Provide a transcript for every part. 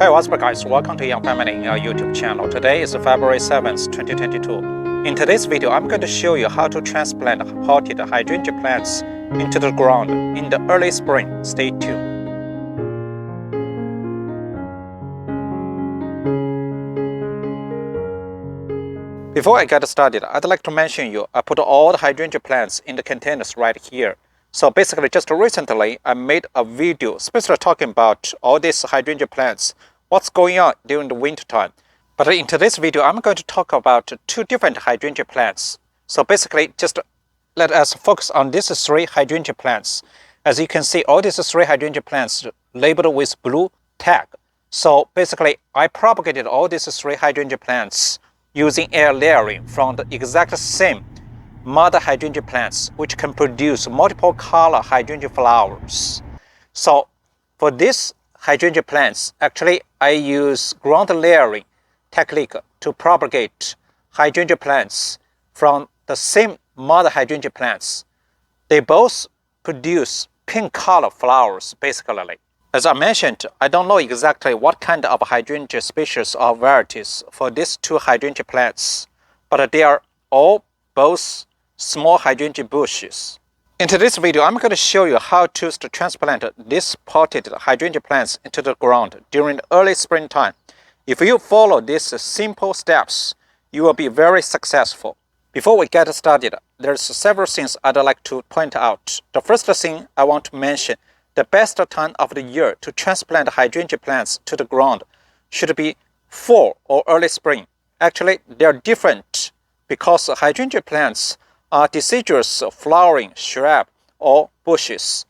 Hey, what's up guys, welcome to Young Family in our YouTube channel. Today is February 7th, 2022. In today's video, I'm going to show you how to transplant potted hydrangea plants into the ground in the early spring. Stay tuned. Before I get started, I'd like to mention you, I put all the hydrangea plants in the containers right here. So basically, just recently, I made a video specifically talking about all these hydrangea plants, what's going on during the winter time. But in today's video, I'm going to talk about two different hydrangea plants. So basically, just let us focus on these three hydrangea plants. As you can see, all these three hydrangea plants labeled with blue tag. So basically, I propagated all these three hydrangea plants using air layering from the exact same mother hydrangea plants, which can produce multiple color hydrangea flowers. So for these hydrangea plants, actually I use ground layering technique to propagate hydrangea plants from the same mother hydrangea plants. They both produce pink color flowers basically. As I mentioned, I don't know exactly what kind of hydrangea species or varieties for these two hydrangea plants, but they are all both small hydrangea bushes. In today's video, I'm going to show you how to transplant these potted hydrangea plants into the ground during the early springtime. If you follow these simple steps, you will be very successful. Before we get started, there's several things I'd like to point out. The first thing I want to mention, the best time of the year to transplant hydrangea plants to the ground should be fall or early spring. Actually, they are different because hydrangea plants are deciduous flowering shrub or bushes.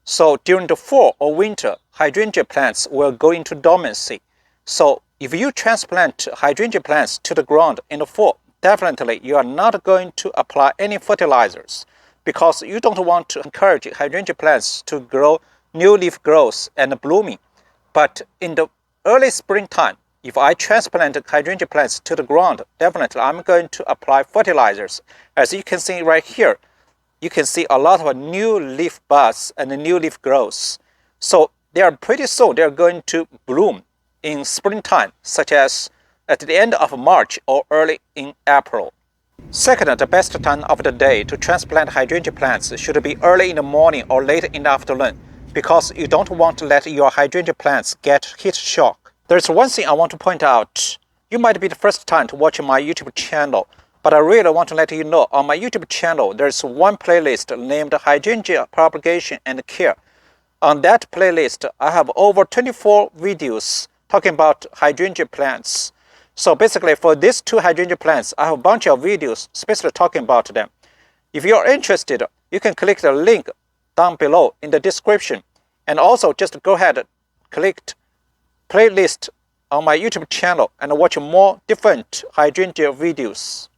So during the fall or winter, hydrangea plants will go into dormancy. So if you transplant hydrangea plants to the ground in the fall, definitely you are not going to apply any fertilizers because you don't want to encourage hydrangea plants to grow new leaf growth and blooming. But in the early springtime, if I transplant hydrangea plants to the ground, definitely I'm going to apply fertilizers. As you can see right here, you can see a lot of new leaf buds and new leaf growths. So they are pretty soon, they're going to bloom in springtime, such as at the end of March or early in April. Second, the best time of the day to transplant hydrangea plants should be early in the morning or late in the afternoon, because you don't want to let your hydrangea plants get heat shock. There's one thing I want to point out. You might be the first time to watch my YouTube channel, but I really want to let you know on my YouTube channel there's one playlist named Hydrangea Propagation and Care. On that playlist, I have over 24 videos talking about hydrangea plants. So basically for these two hydrangea plants, I have a bunch of videos specifically talking about them. If you're interested, you can click the link down below in the description. And also just go ahead and click playlist on my YouTube channel and watch more different hydrangea videos.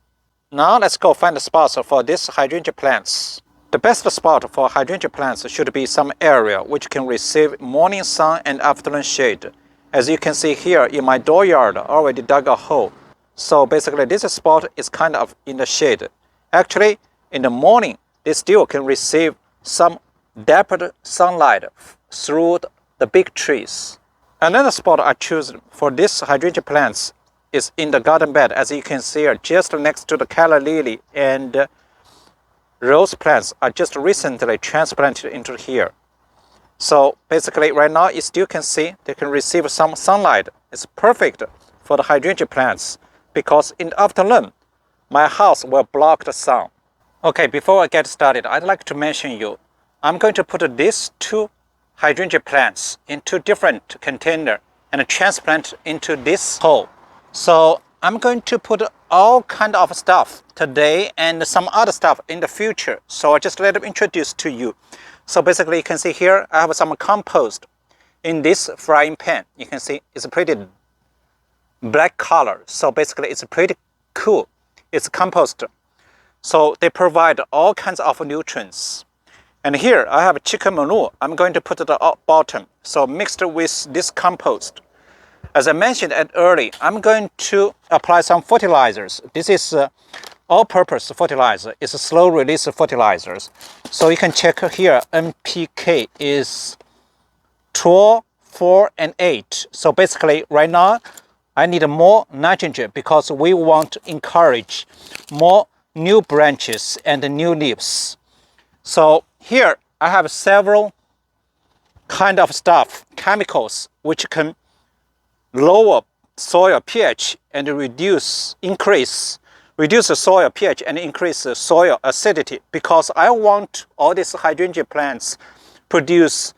Now let's go find the spots for these hydrangea plants. The best spot for hydrangea plants should be some area which can receive morning sun and afternoon shade. As you can see here in my dooryard, I already dug a hole. So basically this spot is kind of in the shade. Actually, in the morning, they still can receive some dappled sunlight through the big trees. Another spot I choose for these hydrangea plants is in the garden bed. As you can see here, just next to the calla lily and rose plants are just recently transplanted into here. So basically right now you still can see they can receive some sunlight. It's perfect for the hydrangea plants because in the afternoon, my house will block the sun. Okay, before I get started, I'd like to mention you, I'm going to put these two hydrangea plants in two different containers and transplant into this hole. So I'm going to put all kind of stuff today and some other stuff in the future. So I just let them introduce to you. So basically you can see here, I have some compost in this frying pan. You can see it's a pretty black color. So basically it's pretty cool. It's compost. So they provide all kinds of nutrients. And here I have chicken manure. I'm going to put at the bottom. So mixed with this compost. As I mentioned earlier, I'm going to apply some fertilizers. This is all-purpose fertilizer. It's a slow-release fertilizers. So you can check here, NPK is 12, 4, and 8. So basically right now I need more nitrogen because we want to encourage more new branches and new leaves. So here I have several kind of stuff, chemicals, which can lower soil pH and reduce the soil pH and increase the soil acidity, because I want all these hydrangea plants produce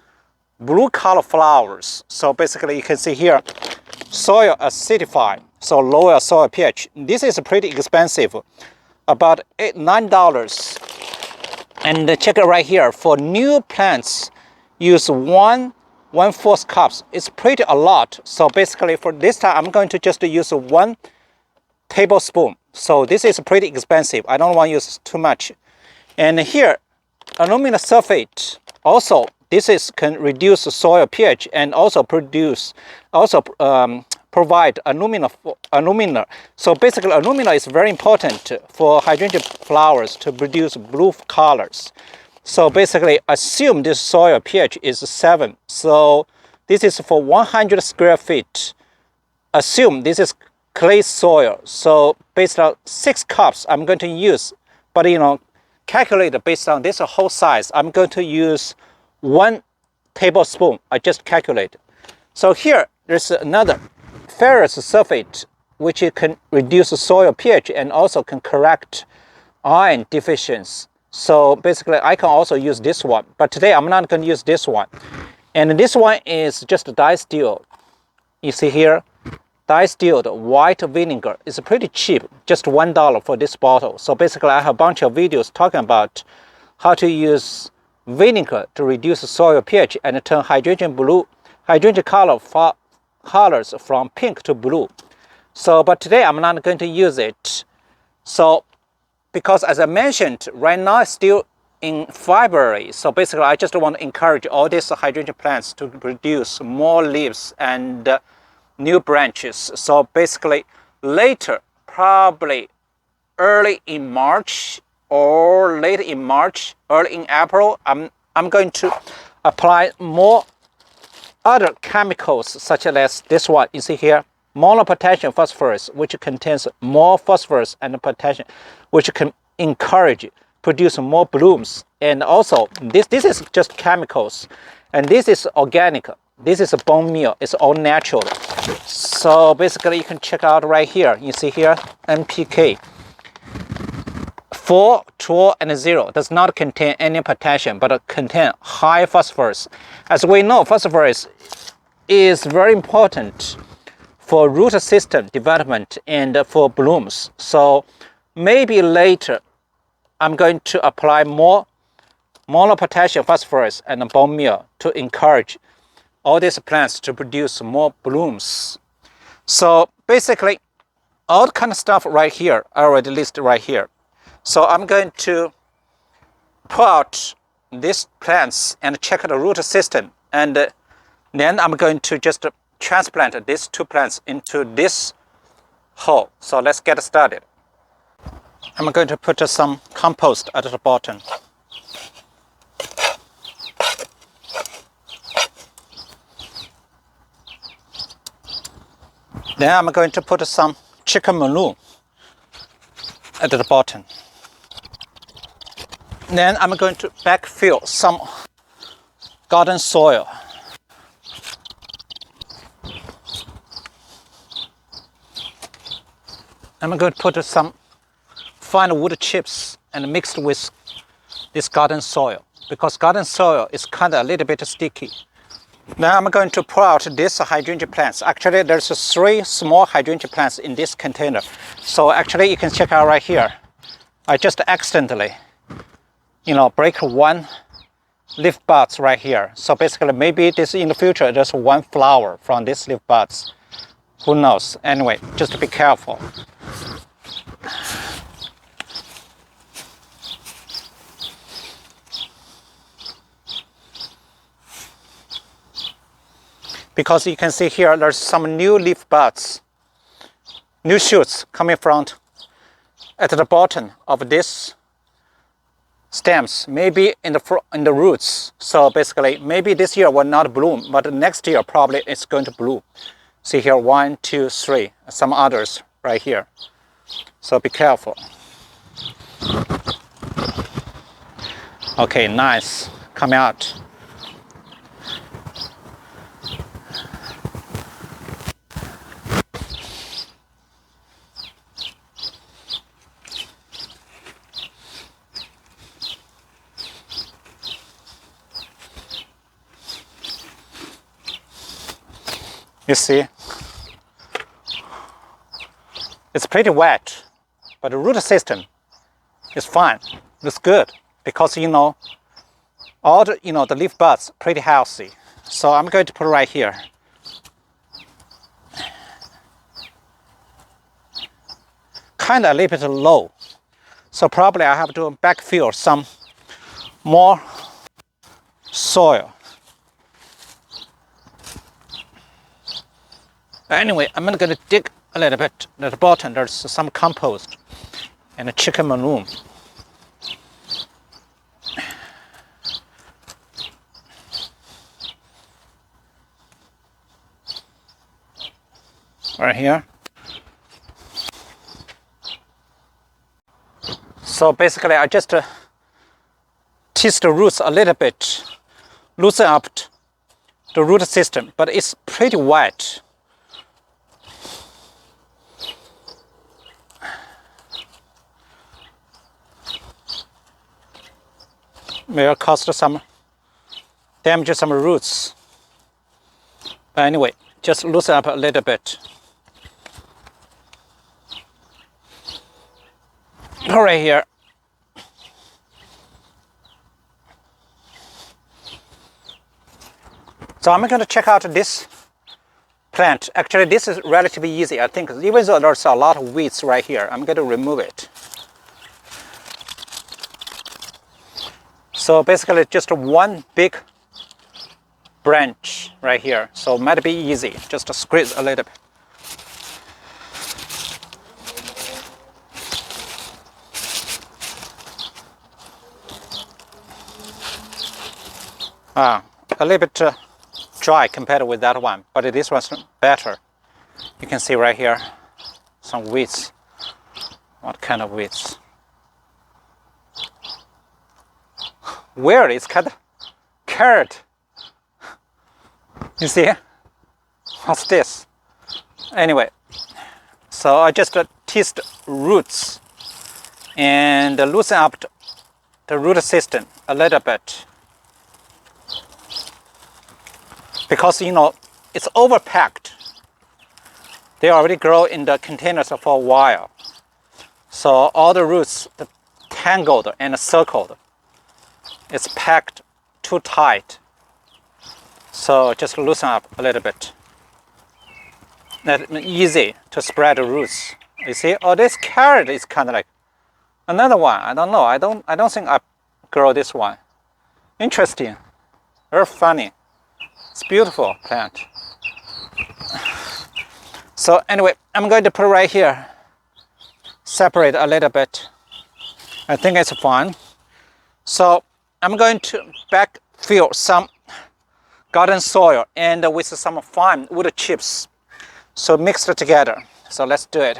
blue color flowers. So basically you can see here, soil acidify, so lower soil pH. This is pretty expensive, about $9. And check it right here, for new plants, use 1/4 cups. It's pretty a lot. So basically for this time, I'm going to just use 1 tablespoon. So this is pretty expensive. I don't want to use too much. And here, aluminum sulfate. Also, this can reduce soil pH and also provide alumina. So basically, alumina is very important for hydrangea flowers to produce blue colors. So basically, assume this soil pH is 7. So this is for 100 square feet. Assume this is clay soil. So based on 6 cups, I'm going to use, but calculate based on this whole size. I'm going to use 1 tablespoon. I just calculate. So here, there's another ferrous sulfate, which can reduce soil pH and also can correct iron deficiency. So basically, I can also use this one, but today I'm not going to use this one. And this one is just distilled. You see here, distilled white vinegar. It's pretty cheap, just $1 for this bottle. So basically, I have a bunch of videos talking about how to use vinegar to reduce soil pH and turn hydrangea colors from pink to blue. So, but today I'm not going to use it. So, because as I mentioned, right now it's still in February. So basically, I just want to encourage all these hydrangea plants to produce more leaves and new branches. So basically, later, probably early in March or late in March, early in April, I'm going to apply more other chemicals, such as this one. You see here, monopotassium phosphorus, which contains more phosphorus and potassium, which can produce more blooms. And also, this is just chemicals, and this is organic. This is a bone meal. It's all natural. So basically, you can check out right here. You see here, NPK. 4, 12, and 0 does not contain any potassium, but contain high phosphorus. As we know, phosphorus is very important for root system development and for blooms. So maybe later, I'm going to apply more monopotassium phosphorus and bone meal to encourage all these plants to produce more blooms. So basically, all kind of stuff right here, I already listed right here. So I'm going to pull out these plants and check the root system. And then I'm going to just transplant these 2 plants into this hole. So let's get started. I'm going to put some compost at the bottom. Then I'm going to put some chicken manure at the bottom. Then I'm going to backfill some garden soil. I'm going to put some fine wood chips and mixed with this garden soil, because garden soil is kind of a little bit sticky. Now I'm going to pull out these hydrangea plants. Actually, there's 3 small hydrangea plants in this container. So actually, you can check out right here. I just accidentally, break 1 leaf buds right here. So basically, maybe this in the future, there's 1 flower from these leaf buds. Who knows? Anyway, just be careful. Because you can see here, there's some new leaf buds, new shoots coming from at the bottom of this stems, maybe in the roots. So basically, maybe this year will not bloom, but next year probably it's going to bloom. See here, 1, 2, 3, some others right here. So be careful. Okay, nice, come out. You see, it's pretty wet, but the root system is fine. It's good because all the the leaf buds pretty healthy. So I'm going to put it right here. Kind of a little bit low, so probably I have to backfill some more soil. Anyway, I'm going to dig a little bit at the bottom. There's some compost and a chicken manure. Right here. So basically, I just tease the roots a little bit, loosen up the root system, but it's pretty wet. May cause some damage to some roots. But anyway, just loosen up a little bit. Right here. So I'm going to check out this plant. Actually, this is relatively easy. I think even though there's a lot of weeds right here, I'm going to remove it. So basically just one big branch right here. So it might be easy, just to squeeze a little bit. A little bit dry compared with that one, but this one's better. You can see right here some weeds. What kind of weeds? Weird, it's kind of carrot. You see? What's this? Anyway, so I just teased roots and loosen up the root system a little bit. Because it's overpacked. They already grow in the containers for a while. So all the roots tangled and circled. It's packed too tight. So just loosen up a little bit. That's easy to spread the roots. You see? Oh, this carrot is kind of like another one. I don't know. I don't think I grow this one. Interesting. Very funny. It's a beautiful plant. So anyway, I'm going to put it right here. Separate a little bit. I think it's fine. So I'm going to backfill some garden soil and with some fine wood chips. So mix it together. So let's do it.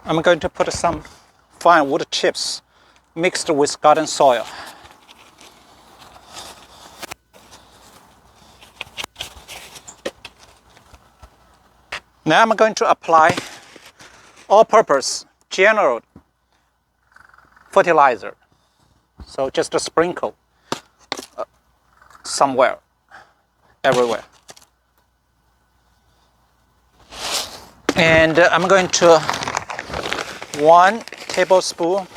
I'm going to put some fine wood chips mixed with garden soil. Now I'm going to apply all-purpose general fertilizer. So just a sprinkle somewhere, everywhere. And I'm going to 1 tablespoon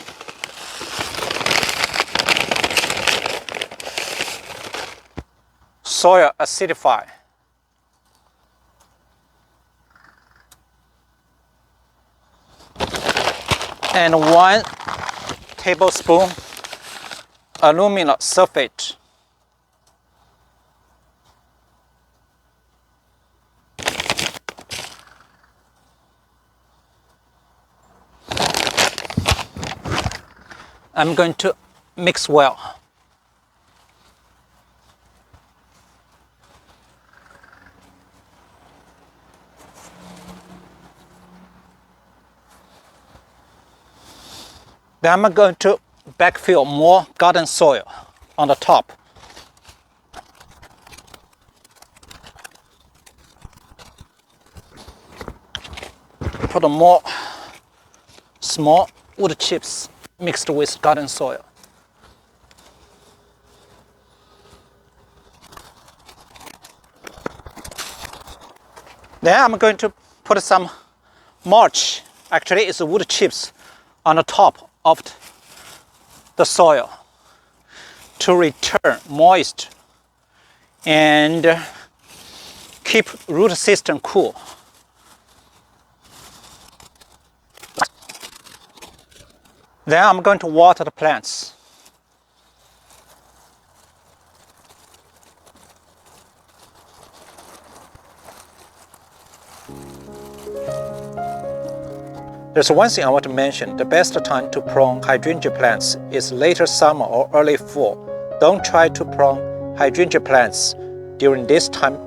soil acidify. And 1 tablespoon aluminum sulfate. I'm going to mix well. Then I'm going to backfill more garden soil on the top. Put more small wood chips mixed with garden soil. Then I'm going to put some mulch, actually it's wood chips, on the top of the soil to return moist and keep root system cool. Then I'm going to water the plants. There's one thing I want to mention. The best time to prune hydrangea plants is later summer or early fall. Don't try to prune hydrangea plants during this time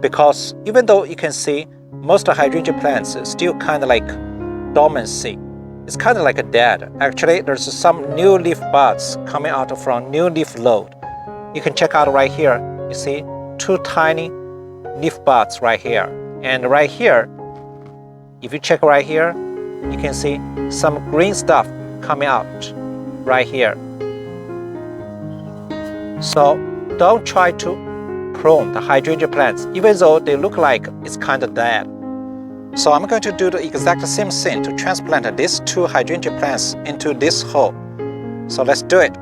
because even though you can see most hydrangea plants is still kind of like dormancy. It's kind of like a dead. Actually, there's some new leaf buds coming out from new leaf load. You can check out right here. You see two tiny leaf buds right here. And right here, if you check right here, you can see some green stuff coming out right here. So don't try to prune the hydrangea plants, even though they look like it's kind of dead. So I'm going to do the exact same thing to transplant these two hydrangea plants into this hole. So let's do it.